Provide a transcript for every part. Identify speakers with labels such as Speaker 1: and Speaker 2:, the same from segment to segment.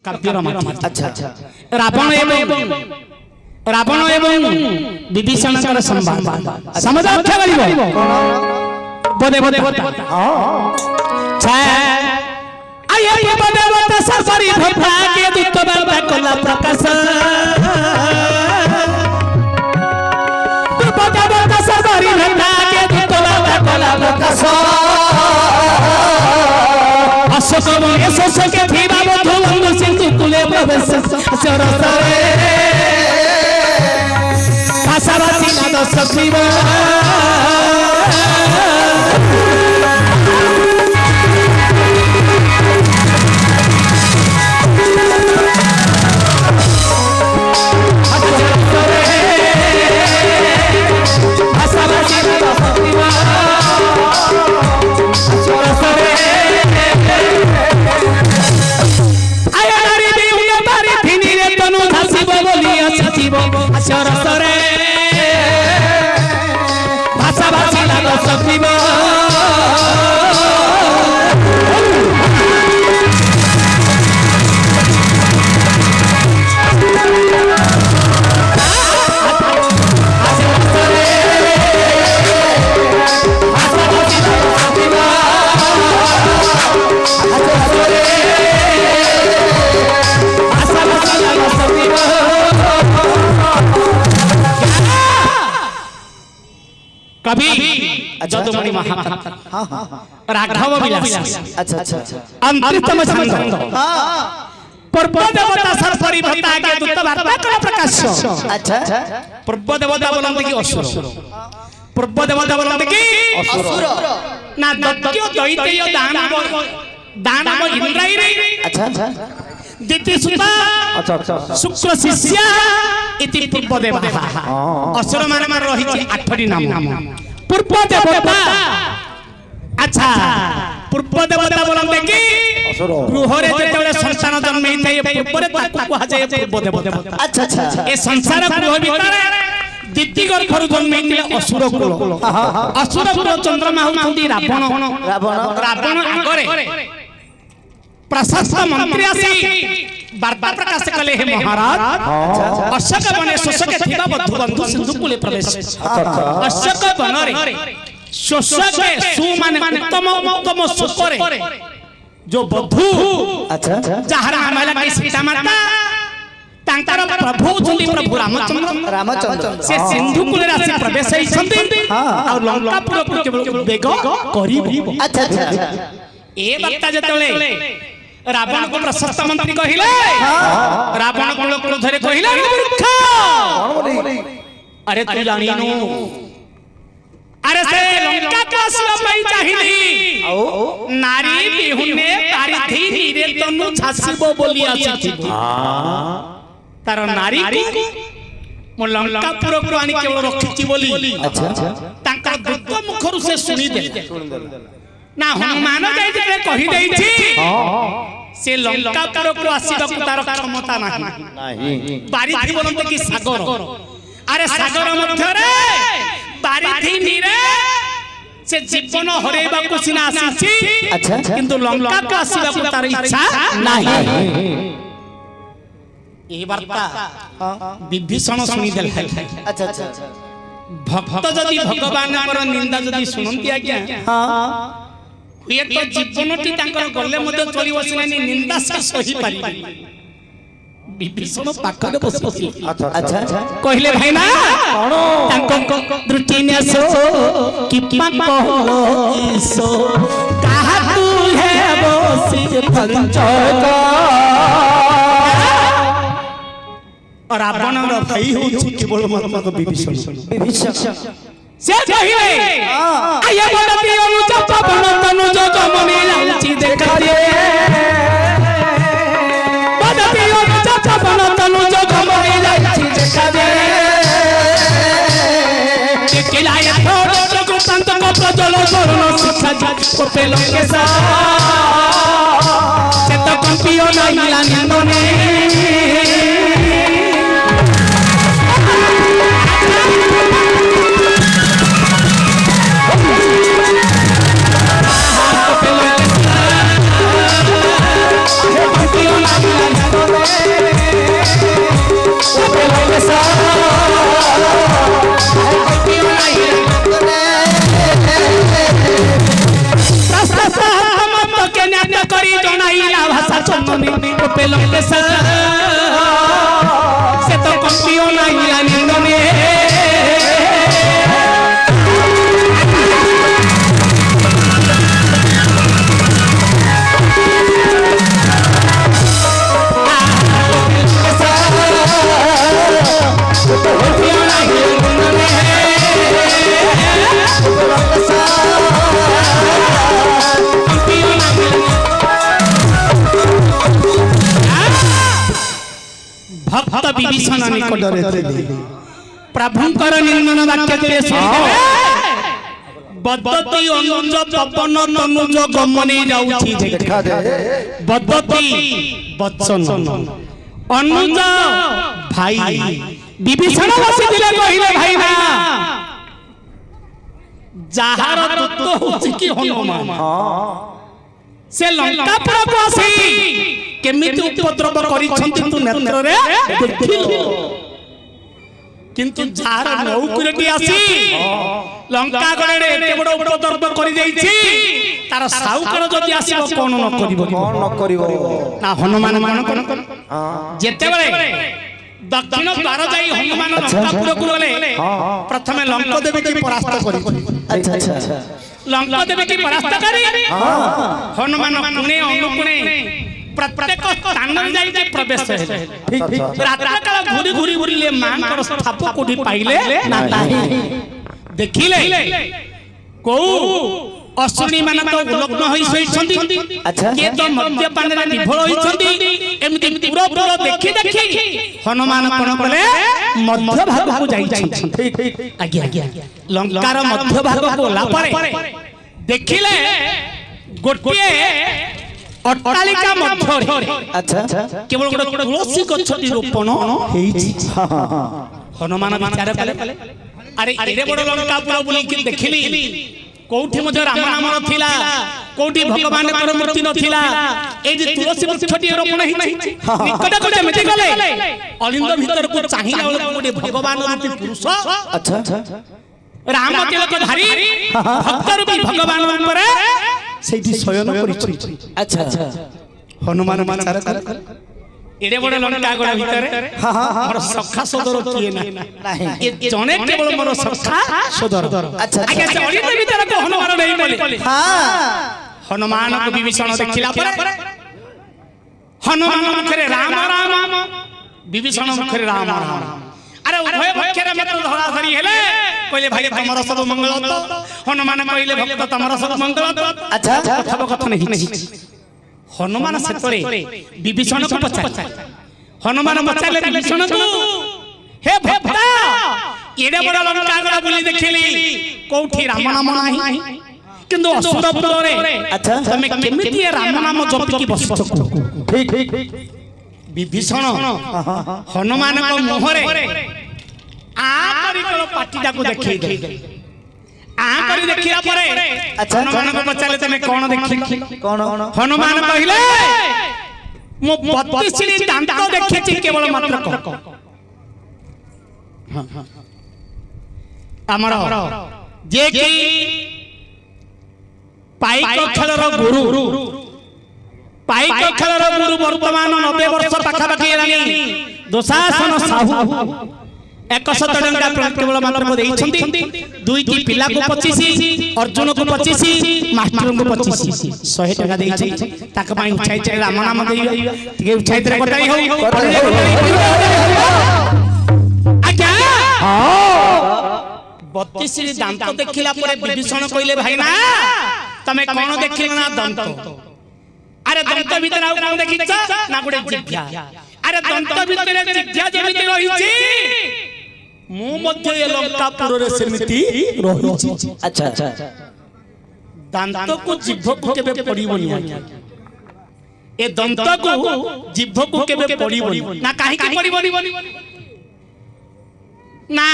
Speaker 1: काव्यर माध्यम अच्छा रावण एवं विभीषण संवाद समझ रखा गरीब बदे बदे आये बदे बदे सरसरी भटा के दूत बाबा कोला प्रकाश बदे बदे सरसरी भटा के दूत बाबा कोला प्रकाश अशोक यशोक के धीरा बधु सिंधु कुले प्रवेश सरसरे भाषावासी नाद सजीव भाषावासी नाद सजीव कभी जदुमणि महापात्र राघव विलास अच्छा अच्छा अंतरितम छंद पूर्व देवता सरसरी भटा के दूत वार्ता कला प्रकाश अच्छा पूर्व देवता बोलते कि असुर पूर्व देवता बोलते कि असुर ना दत्त्य दैत्य दानव इंद्रायणी अच्छा अच्छा दिति सुता अच्छा अच्छा शुक्र शिष्य इति पूर्व देवता असुर माने रही 8टी नाम पूर्व देवता अच्छा पूर्व देवता बोलते कि असुर गृहरे जेतेबेले संसार जन्म हेतै पूर्वरे ताकु कुहा जाय पूर्व देवता अच्छा अच्छा ए संसार गृह भितरे दिति गर्भरु जन्म हेतै असुर कुल चंद्रमा होउछंती रावण रावण आगरे प्रशस्त मंत्री आसी वार्ता प्रकाश कले हे महाराज अशोक बने शोषक थिबा बधु बंधु सिंधु कुले प्रवेश अशोक बनरे शोषक सु माने उत्तम उत्तम सुकरे जो बधु अच्छा जहार नाम कि सीता माता तांकर प्रभु छथि प्रभु रामचंद्र से सिंधु कुले राशि प्रवेश होइछंती और लंकापुर को केवल बेग करिबो अच्छा अच्छा ए वक्ता जतले रावण को प्रशस्त मंत्री कहिले रावण कुल क्रोधरे कहिले मूर्ख अरे तू जानिनु अरे से लंका का सबै चाहिली नारी बिहुने पारिथी नीरे तनु छासिबो बोली आछि तार नारी को मो लंकापुर को आनी केवल रखिछि बोली अच्छा तांका दुत मुखरु से सुनी दे ना हनुमान जाई जे कहि देई छी से लंकापुर को आसीबा को तार क्षमता नाही बारिथी बोलते कि सागर अरे सागर मध्य रे बारिथी नीरे से जीवन हरेबा को सिना आसी अच्छा किंतु लंका को आसीबा को तार इच्छा नाही ए वार्ता विभीषण सुनी देल अच्छा अच्छा भक्त जदि भगवान पर निंदा जदि सुनंती आज्ञा हां ये तो जीवनटी तांकर गले मध्य चली बसिनानी निंदा से सही पारी विभीषण पाखरे बसि अच्छा कहले भाई ना तांको दृष्टि ने सो कि पाप सो कहा तू है बसि पंचक और रावण रो भाई हो केवल मतलब विभीषण से कहिले आया बडती अनुज पवन तनु जग मने लांची देखा दे बडती अनुज पवन तनु जग मने लांची देखा दे किलाया थोड़ जग संत को प्रजल करुण शिक्षा को पेलो के सा से तो कंपियो नहीं लानिने पे लंकेशा से तो कंपियो नहीं आनंद में भक्त विभीषण निकटरे थे प्रभुंकर निंदन वाक्य थे सुनिदेवे बद्दती अनुज पवन तनुज गमने जाउछि देखा दे बद्दती वत्सन अनुज भाई विभीषण बसी दिले कहिले भाई ना जाहार दूत होछि कि हनुमान से लंका पर आसी केमिति उपद्रव करिछंती तू नेत्र रे देखिलु किंतु जार नौकुरटी आसी लंका गड़े एते बड़ उपद्रव करि जाईछि तार साउकर जदी आसीबो कोन न करिवो ना हनुमान कोन जेते बेले दक्षिण द्वार जाई हनुमान लंकापुर को गले प्रथमे लंका देवी की परास्त करि अच्छा अच्छा लंका देवी की परास्त करी हनुमान पुणे अनुपुणे प्रत्येक स्थान में जाई प्रवेश ठीक ठीक रात काल घुरी घुरी बुलिले मांकर स्थाप कोठी पाइले ना देखिले को अश्विनी मान तो उलग्न होई सईछंती अच्छा के तो मद्यपान रे विफल होईछंती एमिति पूरा पूरा देखि देखि हनुमान कोन कले मध्य भाग को जाई छंती ठीक आज्ञा आज्ञा लंकार मध्य भाग को ला परे देखिले गोटिए अट्टालिका मध्य अच्छा केवल गोटे तुलसी गछटी रोपण हेई हनुमान विचार कले अरे एरे बड़ लंकापुर बुली कि देखिली कोठी मध्य राम नाम थिला कोठी भगवान कर मूर्ति नथिला ए जे तुलसी गछटी रोपण हेई निकट कोटे मेति गले अलिंद भीतर को चाहिला कोटे भगवान रूपी पुरुष अच्छा राम तिलक धारी भक्त रूपी भगवान ऊपर सेठी शयन करिछि अच्छा हनुमान विचार कर एडे बड़ लंका गड़ भीतर मोर सखा सदर किए ना नाही ए जने केवल मोर सखा सदर अच्छा आगे से अलिंद भीतर को हनुमान नहीं बोले हां हनुमान को विभीषण देखिला पर हनुमान मुखरे राम राम विभीषण मुखरे राम राम अरे उभय मुखरे मत धरा धरी हेले कहले भाई तमरा सब मंगल तो हनुमान कहले भक्त तमरा सब मंगल अच्छा कथा कथा नहीं हनुमान सेतरे विभीषण को पछाय हनुमान पछाले विभीषण को हे भक्ता एडे बड़ लंका गड़ा बुली देखिली कोठी राम नाम नाही किंतु असुरपुर रे अच्छा तमे केमिति राम नाम जपि की बसछ ठीक ठीक विभीषण हनुमान को मोहरे आ करी को पाटीटा को देखै दे आ करी देखिया परे अच्छा हनुमान को पचाले तमे कोन देखि कोन हनुमान कहिले मो 32 दांत देखिछि केवल मात्र को हां हमर जे कि पाइक खेलर गुरु पाइक खेलर गुरु वर्तमान 90 वर्ष पाखा पाखी हेलानी दोशासन साहू 100 टंका केवल मात्र को देइछंती दुईटी पिला को 25 अर्जुन को 25 मास्टर को 25 100 टका देइछि ताक पई उछाई छै राम नाम देई के उछाई तरे कटाई हो आज्ञा हां 32 दांत देखिला परे विभीषण कइले भाई ना तमे कोन देखिल ना दंत अरे दंत भीतर आ कोन देखिछ ना गुडे जिभ्या अरे दंत भीतर जिभ्या जेमिति रहिछि मु मध्य ए लंकापुर रे सेमिति रहिछि अच्छा अच्छा दांत को जिभ को केबे पड़िबोनी ए दंत को जिभ को केबे पड़िबोनी ना काहे की पड़िबोनी ना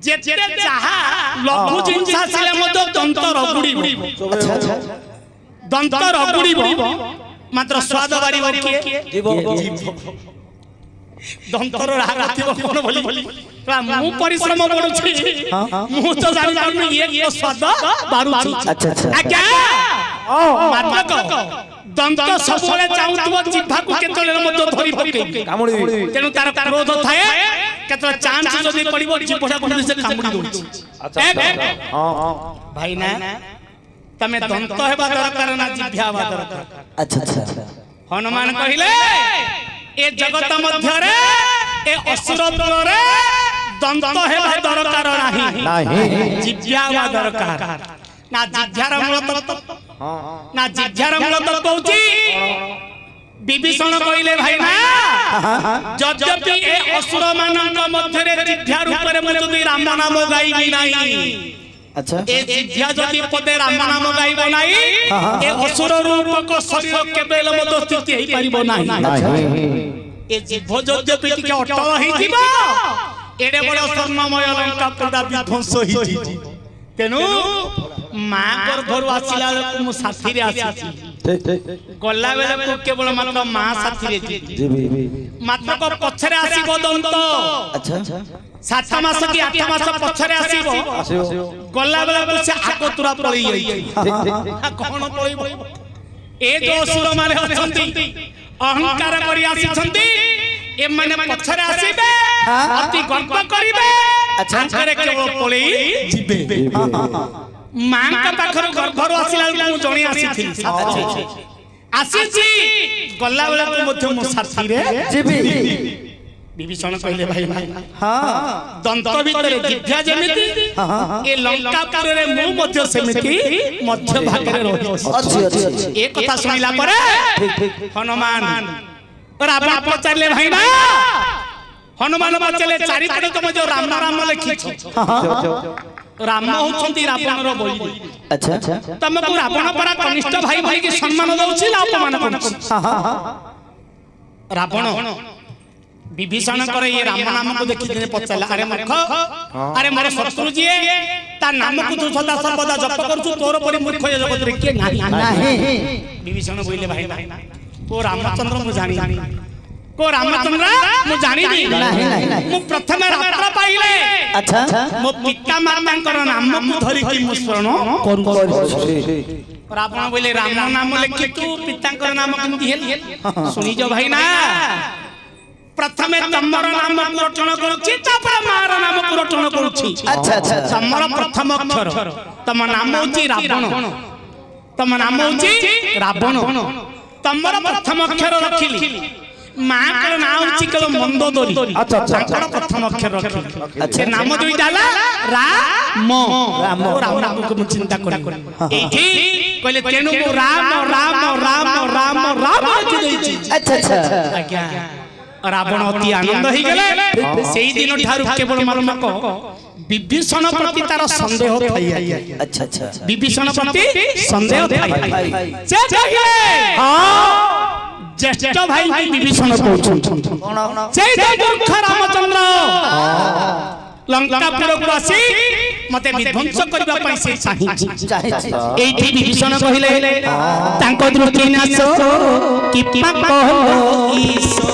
Speaker 1: जेते चाहा लघु जिंसा सिले मतो दंत रगुड़िबो अच्छा अच्छा दंत रगुड़िबो मात्र स्वाद बारिबो के जीव दंतर राग थिबो कोन बोली मु परिश्रम करूछि मु तो जानि पाउनी एक स्वाद बारुछि अच्छा अच्छा आज्ञा मात्र ଦନ୍ତ ସବୁବେଳେ ଚାହୁଁଥିବ ଜିହ୍ବାକୁ କେତେବେଳେ ମଧ୍ୟ ଧରି ପକେଇବେ ତେଣୁ ତାର କ୍ରୋଧ ଥାଏ କେତେବେଳେ ଚାନ୍ସ ଯଦି ପଡ଼ିବ ଜିହ୍ବଟାକୁ ସେ କାମୁଡ଼ି ଦଉଛି ଭାଇ ନା ତମେ ଦନ୍ତ ହେବା ଦରକାର ନା ଜିହ୍ବା ହେବା ଦରକାର
Speaker 2: अच्छा अच्छा
Speaker 1: ହନୁମାନ କହିଲେ ଏ ଜଗତ ମଧ୍ୟରେ ଏ ଅସୁର ଦଳରେ ଦନ୍ତ ହେବା ଦରକାର ନାହିଁ ଜିହ୍ବା ହେବା ଦରକାର ନା ଜିହ୍ବାର ମୂଳ ତତ୍ତ୍ୱ ନା ଜିହ୍ବାର ମୂଳ ତତ୍ତ୍ୱ କହୁଛି ବିଭୀଷଣ କହିଲେ ଭାଇ ନା ଯଦ୍ୟପି ଏ ଅସୁର ମାନଙ୍କ ମଧ୍ୟରେ ଜିହ୍ବା ରୂପରେ ମୁଁ ଯଦି ରାମ ନାମ ଗାଇବି ନାହିଁ
Speaker 2: अच्छा
Speaker 1: ए जिह्वा जदि पदे राम नाम गाइबो नाही ए असुर रूपक शरीर केबेल मद स्थिति हेई परिबो नाही ए जिह्व जद्यपि टिके अटल हेई जिवो एडे बड़ स्वर्णमय लंका पूरा विध्वंस हेई जी तेनु मां गर्भरु आसिला मु साथी रे आसी गल्ला बेले को केवल मात्र मां साथी रे जी मात्र को पछरे आसीबो दंत
Speaker 2: अच्छा
Speaker 1: 7 मास की 8 मास पछरे आसीबो गल्ला बेले को से आगतुरा पळी जाई कोन पळीबो ए जो असुर माने अछंती अहंकार करी आसी छंती ए माने पछरे आसीबे अति गर्व करिवे अच्छा करे केवल पळी जिबे मां का पाखर गर्भर आसिला मु जणी आसी आसीची गल्ला बेले को मध्य मो साथी रे
Speaker 2: जीबी
Speaker 1: विभीषण कहले भाई हां दंत भितर जिह्वा जेमिति ए लंकापुर रे मु मध्य सेमिति मध्य भाग रे रहि
Speaker 2: अच्छी अच्छी
Speaker 1: ए कथा सुनिला परे हनुमान रावण पचारले भाई ना हनुमान पचारले चारिपटे तुम जो राम राम लिखि राम होछंती रावण रो बोली
Speaker 2: अच्छा
Speaker 1: तुमको रावण परा कनिष्ठ भाई भाई के सम्मान दउछि ना अपमान करछि रावण विभीषण करे ये राम नाम को देखि दिने पचाला अरे मूर्ख अरे मोर शत्रु जी ता नाम को तू सदा सर्वदा जप करछु तोर परि मूर्ख ये जगत रे के नाही विभीषण बोले भाई ओ रामचंद्र मु जानी को रामचंद्र मु जानी मु प्रथम रात्र पाइले
Speaker 2: अच्छा
Speaker 1: मो पिता मातांकर नाम को धरि कि मु स्मरण करू रावण बोले राम नाम लेखि तू पितांकर नाम केमति हेल सुनी जो भाई ना प्रथमे तमर नाम को रटन करूची तापर मार नाम को रटन करूची
Speaker 2: अच्छा अच्छा
Speaker 1: तमर प्रथम अक्षर तम नाम होची रावण तम नाम होची रावण तमर प्रथम अक्षर रखिली मां का नाम होची कल मंदोदरी
Speaker 2: अच्छा अच्छा
Speaker 1: प्रथम अक्षर रखिली से नाम दुई डाला राम राम को चिंता करी एठी कहले तेनु को राम राम राम राम राम लिखि देछि
Speaker 2: अच्छा अच्छा
Speaker 1: आज्ञा रावण अति आनंद ही गले सेही दिन ठारू केवल मानक विभीषण प्रति तार संदेह थाई
Speaker 2: अच्छा अच्छा
Speaker 1: विभीषण प्रति संदेह थाई से कहिए हां ज्येष्ठ भाई विभीषण कहउछन से मूर्ख रामचंद्र लंकापुर को आसी मते विध्वंस करबा पई से चाहि एठी विभीषण कहिले तांको दृष्टि नाश कि पाप ईशो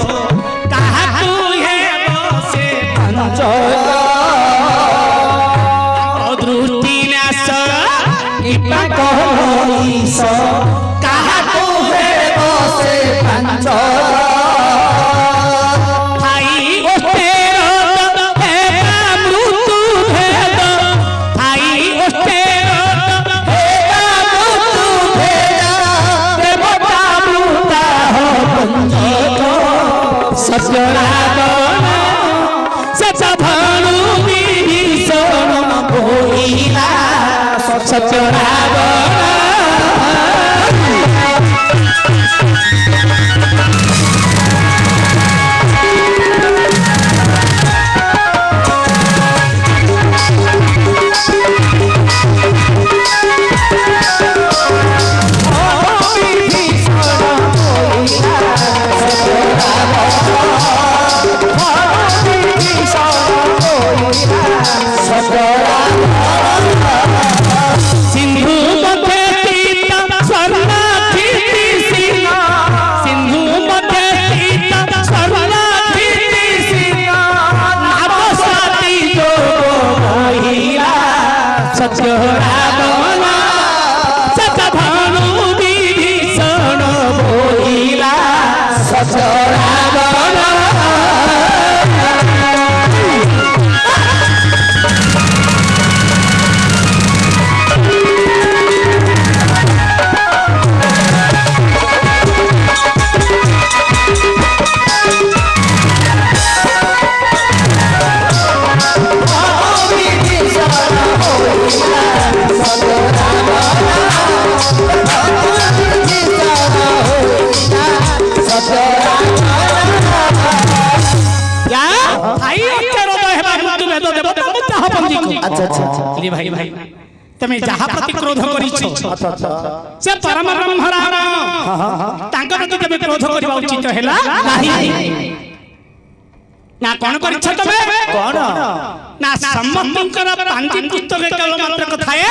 Speaker 1: काहू हे बसे दृष्टि नाश कि पाप ईशो काहू हे बसे सिंधु भाई भाई तमे जहा प्रति क्रोध करिछो से परम ब्रह्म राम तांकर प्रति तमे क्रोध करबा उचित हैला नाही ना कोन करिछ तमे कोन ना सम्मतंकर पांति पुस्तक केवल मात्र कथाए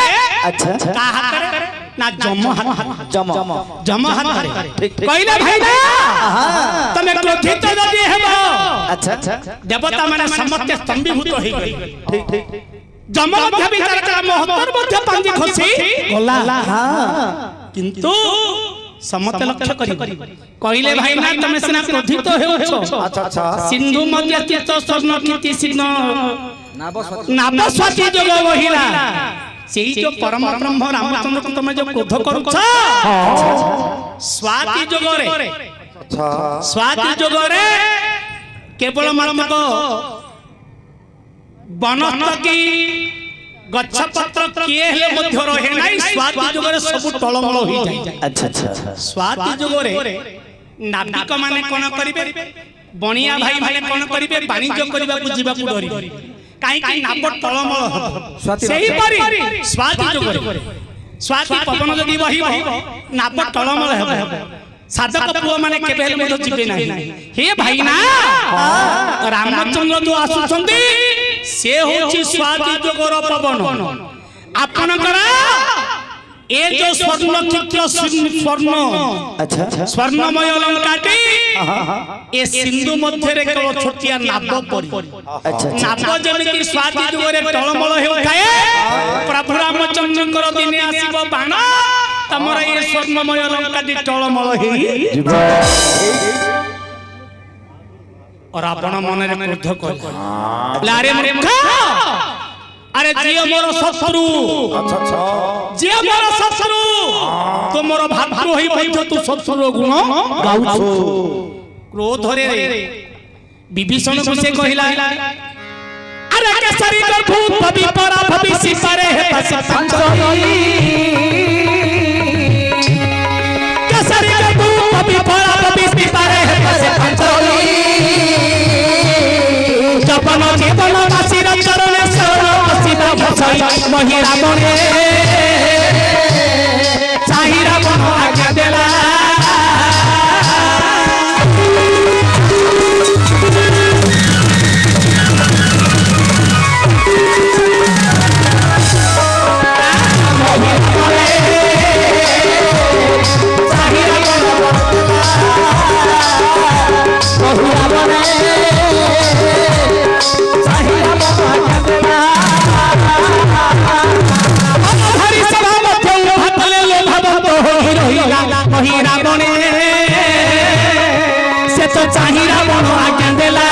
Speaker 1: अच्छा का हाथ ना जम हाथ कहले भाई ना तमे क्रोधित जदी हेबो अच्छा देवता माने समस्त स्तंभीभूत होई गई ठीक ठीक जम मध्य विचार करा महत्तर मध्य पांजी खसी गला हां किंतु समत लक्ष्य करी कहले भाई ना तमे सिना क्रोधित हेउछो अच्छा सिंधु मध्य तीर्थ स्वर्ण कीर्ति सिंह नाबस्वती जोग वहिला सेई जो परम ब्रह्म रामचंद्र को तमे जो क्रोध करूछ स्वाति जोग रे अच्छा स्वाति जोग रे केवल मात्र को वनस्पति गच्छ पत्र किए हेले मध्य रहे नाही स्वाति जोगरे सब टळमळ होई जाय अच्छा अच्छा स्वाति जोगरे नाविक माने कोन करिवे बणिया भाई माने कोन करिवे वाणिज्य करबा को जीवा को डरी काई कि नाप टळमळ सेही परी स्वाति जोगरे स्वाति पवन जदी बहिबो नाप टळमळ हेबो साधक पुआ माने केबे हेले मध्य जीवे नाही हे भाई ना रामचंद्र जो आसुछंती से होची स्वाति जोगर पवन आपनकर ए जो स्वर्ण चित्र स्वर्ण अच्छा स्वर्णमय अलंकाटी ए सिंधु मध्य रे केवल छोटिया नाव परी अच्छा नाव जेमिति स्वाति जोगरे टळमळ हेउथाए प्रभु रामचंद्रकर दिने आसीबो बाण तमरा ए स्वर्णमय अलंकाटी टळमळ हेई और आपण मन रे क्रोध कर लारे मूर्ख अरे जियो मोर शत्रु अच्छा अच्छा जियो मोर शत्रु तो मोर भातृ होई बइछ तू शत्रु गुण गाउछु क्रोध रे विभीषण को से कहिला अरे केसरी गर्भ भवि परा भविष्य पारे हे बस पंचई केसरी गर्भ भवि परा भविष्य पारे हे बस पंचई जपन जीवन वासीर चरण शरण सीता भसई महिरा बने चाहिरा बन आज्ञा देला महिरा बने से तो चाहिरा बन आज्ञा देला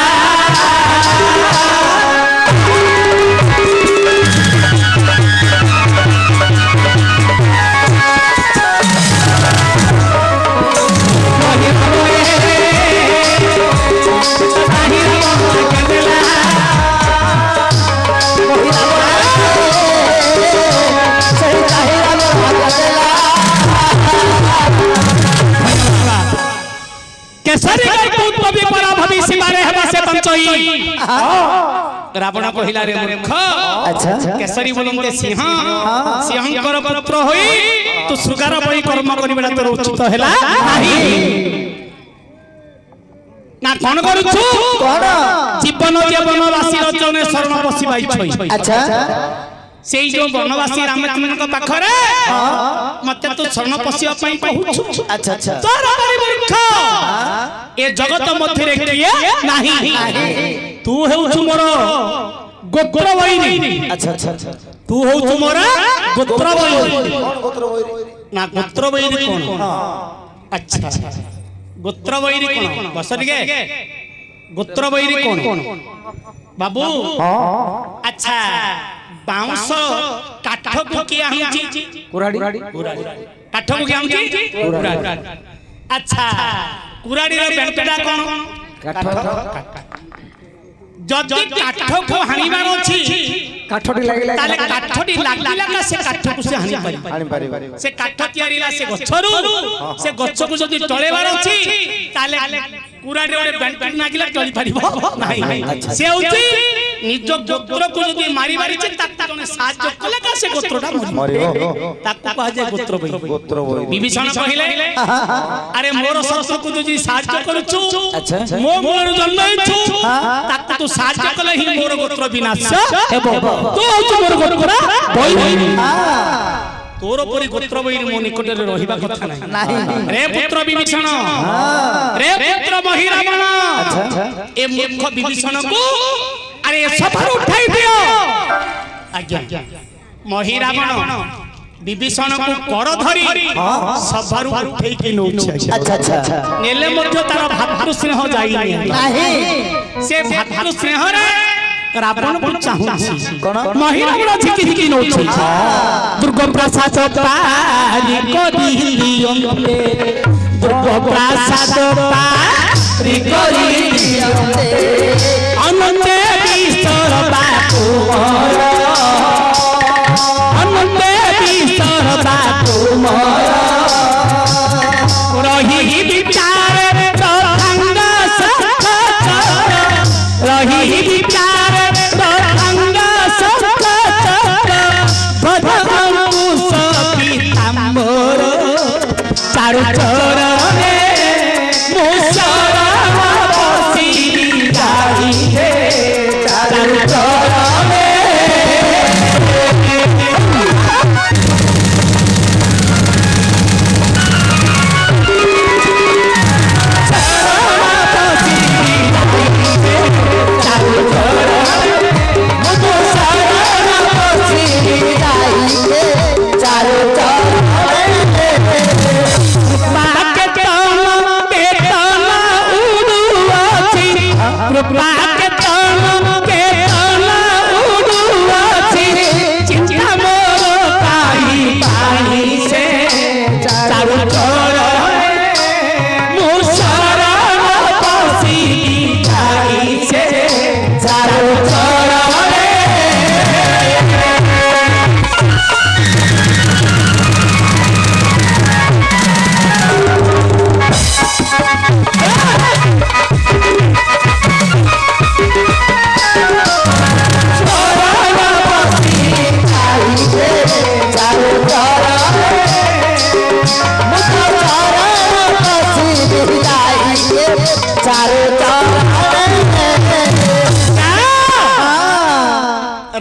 Speaker 1: केसरी गर्भ भवि परा भविष्य पारे हेबा से पंचई रावण कहिला रे मूर्ख अच्छा केसरी बोलंते सिंह सिंहकर पुत्र होई तू सुगार बई कर्म करिबा तोर उचित हैला नाही ना कोन करूछु कोन जीवन वनवासी रचने शरण बसी बाई छई अच्छा सेई जो वनवासी रामचंद्र को पाखरे मते तू शरण पसिया पई कहूछु अच्छा अच्छा तोर बड़ी मूर्ख ए जगत मध्य रे किए नाही तू हेउछु मोर गोत्र वैरी अच्छा अच्छा तू हेउछु मोर गोत्र वैरी ना गोत्र वैरी कोन अच्छा गोत्र बैरी कोन बस टिके गोत्र बैरी कोन बाबू अच्छा बाउंस काठ को किया आउची
Speaker 3: कुराड़ी
Speaker 1: काठ को किया आउची कुराड़ी अच्छा कुराड़ी रो बेंटडा कोन
Speaker 3: काठ
Speaker 1: जदि काठ को हानिबार अछि
Speaker 3: काठटी लागिला
Speaker 1: ताले काठटी लागला का से काठ को से हानि पारि से काठ तयारीला से गछरु से गछ को जदि टळेबार अछि ताले कुराडी रे बेंटन नागिला टळी पारिबो नाही से होती निज गोत्र को जदि मारी मारी छै ताक जने साहाय्य कले का से गोत्रटा मरिबो ताक कह जे गोत्र बई विभीषण कहिले अरे मोर शत्रु को जदि साहाय्य करूछु
Speaker 2: अच्छा
Speaker 1: मो मोर जन्मैछु ताक तू साहाय्य कले ही मोर गोत्र विनाश हेबो तो मोर गोत्र बई तोर परि गोत्र बई मो निकट रे रहिबा कथा नाही रे पुत्र विभीषण रे पुत्र महिरावण ए मूर्ख विभीषण को अरे सफर उठाई दियो आज्ञा महिरावण विभीषण को कर धरी सफर उठाई के नो
Speaker 2: अच्छा अच्छा
Speaker 1: नेले मध्य तार भातृ स्नेह जाई
Speaker 2: नहीं
Speaker 1: से भातृ स्नेह रे रावण को चाहू
Speaker 2: कोन
Speaker 1: महिरावण झिकी झिकी नो दुर्गा प्रसाद पारी को दिलियो दुर्गा प्रसाद पारी को दिलियो अनंत विश्वर बापू मोर अनंत विश्वर बापू मोर रही विचार रंग सख रही विचार रंग सख भगवंश पीताम्बर चारु चरण मुसर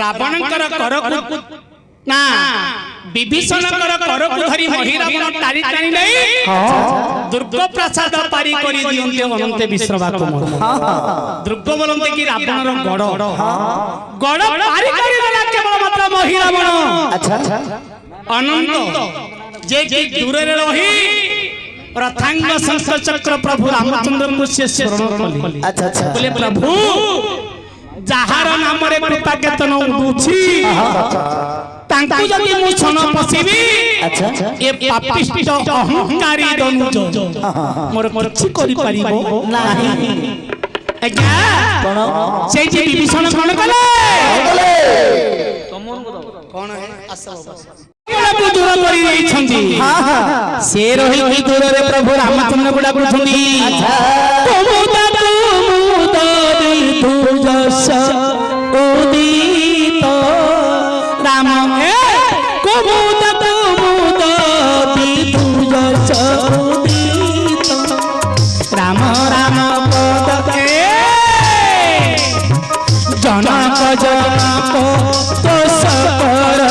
Speaker 1: रावणकर करकु ना विभीषणकर करकु धरी महिरावण टारी टारी नहीं दुर्गा प्रसाद पारी करी दियन्ते अनंत विश्वबाकु दुर्गा बोलन्ते कि रावणर गड़ गड़ पारी करी देला केवल मात्र महिरावण
Speaker 2: अच्छा
Speaker 1: अनंत जे कि दूर रे रही रथांग शंख चक्र प्रभु रामचंद्र को से शरण कली
Speaker 2: अच्छा अच्छा
Speaker 1: बोले प्रभु जहार नाम रे कृतज्ञतन उडुछि तांकु जदि मु छन पसिबी
Speaker 2: अच्छा
Speaker 1: ए पापिष्ट अहंकारी दनुज मोर किछि करि परिबो नाही आज्ञा
Speaker 2: कोन
Speaker 1: से जे विभीषण कोन कले कोन है असल को दूर करी छंदी से रही की दूर रे प्रभु रामचंद्र गुडा कुछंदी कुमुदा कुमुदा तुजस उदित राम हे कुमुदा कुमुदा तुजस उदित राम राम पद के जनक जनक दोष कर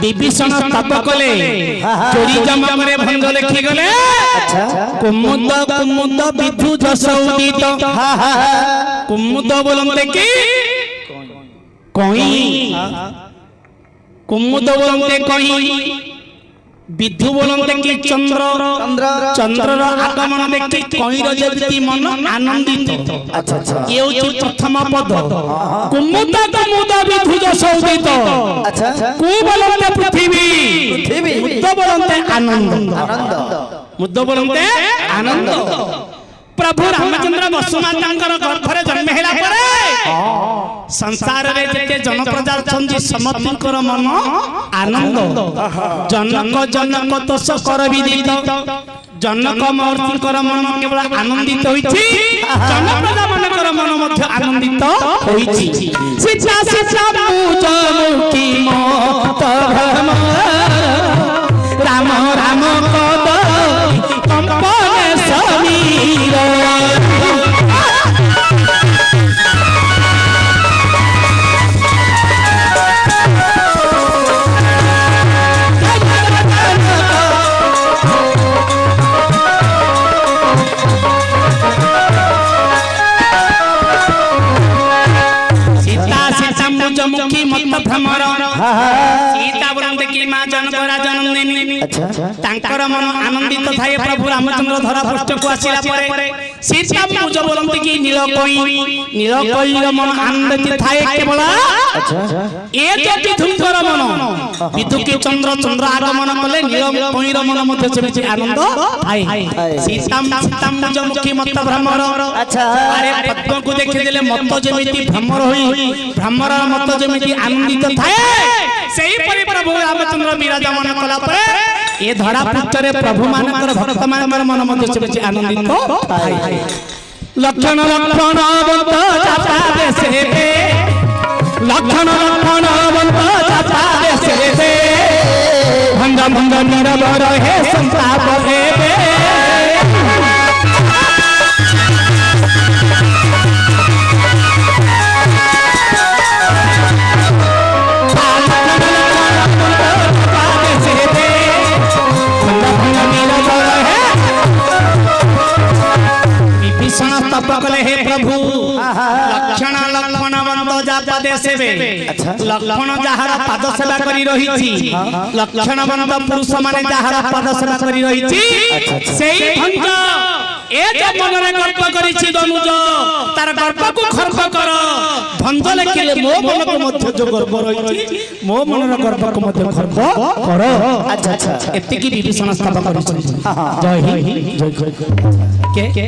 Speaker 1: বিভীষণ তপ কলে চোরি জমকরে ভঙ্গ লেখি গলে
Speaker 2: अच्छा
Speaker 1: কুমুদ কুমুদ বিধু যশোদিত কুমুদ বলতে কি কই কুমুদ বলতে কই বিধু বলতে কি চন্দ্র চন্দ্রর আগমন দেখি কইর যেতি মন আনন্দিত
Speaker 2: अच्छा अच्छा
Speaker 1: এ হচ্ছে প্রথম পদ কুমুদ কুমুদ বিধু যশোদিত
Speaker 2: अच्छा
Speaker 1: কু বলতে পৃথিবী
Speaker 2: पृथ्वी
Speaker 1: মুদ বলতে আনন্দ
Speaker 2: आनंद
Speaker 1: মুদ বলতে আনন্দ প্রভু রামচন্দ্র বসুমাতাঙ্কর গর্ভরে জন্ম হেলা পরে সংসারে যেতে জনপ্রজা অছন্তি সমস্তিঙ্কর মন আনন্দ জনক জনক দোষ কর বিদিত জনক মূর্তিঙ্কর মন কেবল আনন্দিত হইছি জনপ্রজা মানকর মন মধ্য আনন্দিত হইছি সীতা সীতা মুজমুখী মত ভ্রম রাম রাম পদ কম্পনে সমীর সীতা সীতা মুজমুখী মত ভ্রমর সীতা বলতে কি মা জনকরা জনন্দিনী
Speaker 2: अच्छा
Speaker 1: তাঙ্কর মন আনন্দিত থাকে প্রভু রামচন্দ্র ধরা পৃষ্ঠକୁ আসিলা পরে সীতা মুজ বলতে কি নীলকৈর মন আনন্দিত থাকে কেবল
Speaker 2: अच्छा
Speaker 1: এ যে বিধুঙ্কর মন বিধু কি চন্দ্র চন্দ্র আগমন কলে নীলকৈর মন মধ্যে সেমিতি আনন্দ থাকে সীতা সীতা মুজ মুখী মত ভ্রমর
Speaker 2: अच्छा
Speaker 1: আরে পদ্মକୁ ଦେଖିଦେଲେ মত যেমিতি ভ্রমর হই ভ্রমর মত যেমিতি আনন্দিত থাকে সেইপরি প্রভু রামচন্দ্র বিরাজমান কলা পরে এ ধরা পৃষ্ঠরে প্রভু মানকর ভক্ত মানকর মন মধ্যে সেমিতি আনন্দিত থাকে লক্ষণ লক্ষণ বন্ত চাপা দেশে লক্ষণ লক্ষণ বন্ত চাপা দেশে ভঙ্গ ভঙ্গ নীরব রহে সন্তাপ হেবে বিভীষণ তপ কলে হে প্রভু লক্ষণ লক্ষণ বন্ধ যা পদে সেবে লক্ষণ যাহার পাদ সেবা করি রহিছি লক্ষণ বন্ধ পুরুষ মানে যাহার পাদ সেবা করি রহিছি সেই ভঞ্জ এ যে মନରେ গর্ব করিছি দনুজ তার গর্বକୁ খর্ব কর ভঞ্জ লেখিলে ମୋ মনକୁ ମଧ୍ୟ ଯୋ গর্ব রহিছি ମୋ মনର গর্বକୁ ମଧ୍ୟ খর্ব কর
Speaker 2: अच्छा अच्छा
Speaker 1: এତିକି বিভীষণ স্থাপন କରିଛନ୍ତି জয় হিন্দ জয় কে